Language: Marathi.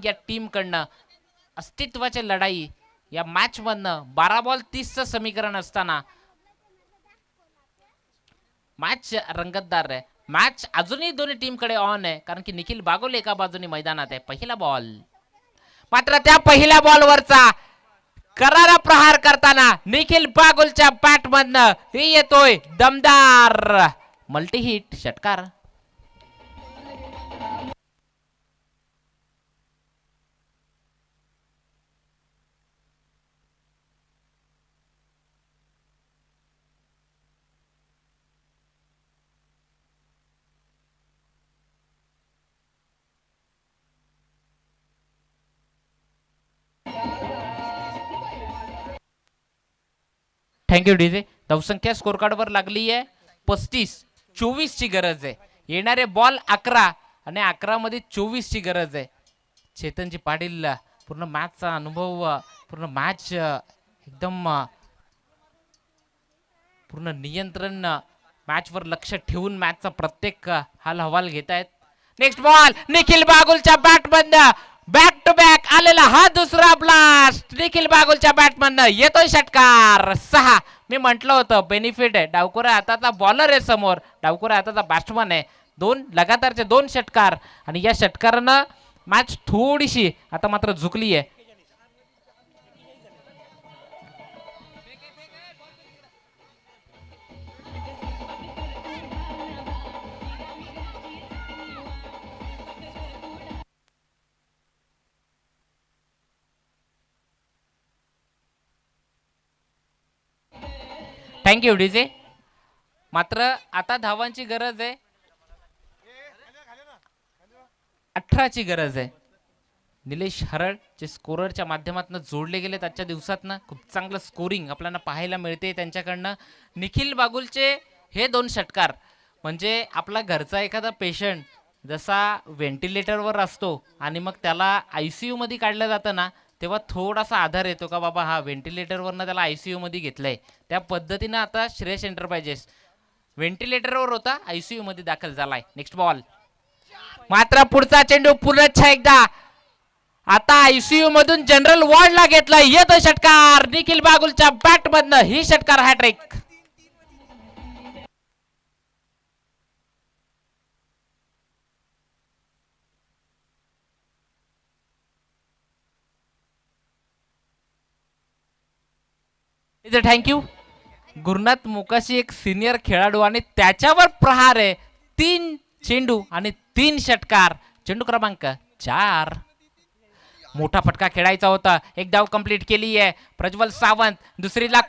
या टीम कडनं अस्तित्वाची लढाई या मॅच मधनं 12 बॉल 30चं समीकरण असताना मॅच रंगतदार आहे. मॅच अजूनही दोन्ही टीम कडे ऑन आहे, कारण की निखिल बागोल एका बाजूने मैदानात आहे. पहिला बॉल, मात्र त्या पहिल्या बॉलवरचा करारा प्रहार करताना निखिल बागुलच्या बॅट मधनं येतोय दमदार मल्टी हिट षटकार. Thank you DJ. धावसंख्या स्कोर कार्ड वर लागली आहे 35-24 ची गरज आहे. येणारे बॉल 11 आणि 11 मध्ये 24 ची गरज आहे. चेतनजी पाटील पूर्ण मॅचचा अनुभव, पूर्ण मॅच एकदम पूर्ण नियंत्रण मॅच वर लक्ष ठेवून मॅचचा प्रत्येक हाल हवाल घेत आहेत. नेक्स्ट बॉल निखिल बागुलच्या बॅट मधनं बॅक टू बॅक आलेला हा दुसरा ब्लास्ट. निखिल बागुलच्या बॅट मधनं येतोय षटकार 6. मी म्हटलं होतं बेनिफिट आहे, डावखुऱ्या हाताचा बॉलर आहे समोर, डावखुऱ्या हाताचा बॅट्समन आहे. दोन लगातारचे 2 षटकार आणि या षटकारानं मॅच थोडीशी आता मात्र झुकली आहे. Thank you DJ. मात्र आता धावांची गरज आहे, 18ची गरज आहे. निलेश हरळ जे स्कोररच्या माध्यमातून जोडले गेले आजच्या दिवसातनं खूप चांगलं स्कोरिंग आपल्याला पाहायला मिळते त्यांच्याकडनं. निखिल बागुलचे हे 2 षटकार म्हणजे आपला घरचा एखादा पेशंट जसा व्हेंटिलेटरवर असतो आणि मग त्याला ICU मध्ये काढलं जातं ना, तेव्हा थोडासा आधार येतो का बाबा हा व्हेंटिलेटरवरनं त्याला ICU मध्ये घेतलंय. त्या पद्धतीनं आता श्रेयस एंटरप्राइजेस व्हेंटिलेटरवर होता, ICU मध्ये दाखल झालाय. नेक्स्ट बॉल, मात्र पुढचा चेंडू पुन्हा एकदा आता ICU मधून जनरल वॉर्डला घेतला. येतो षटकार निखिल बागुलच्या बॅट मधनं, ही षटकार हॅट्रिक. थँक्यू. गुरुनाथ मोकाशी एक सिनियर खेळाडू आणि त्याच्यावर प्रहार आहे. 3 चेंडू आणि 3 षटकार. चेंडू क्रमांक 4. मोठा फटका खेळायचा होता. एक धाव कंप्लीट केली आहे प्रज्वल सावंत. दुसरीला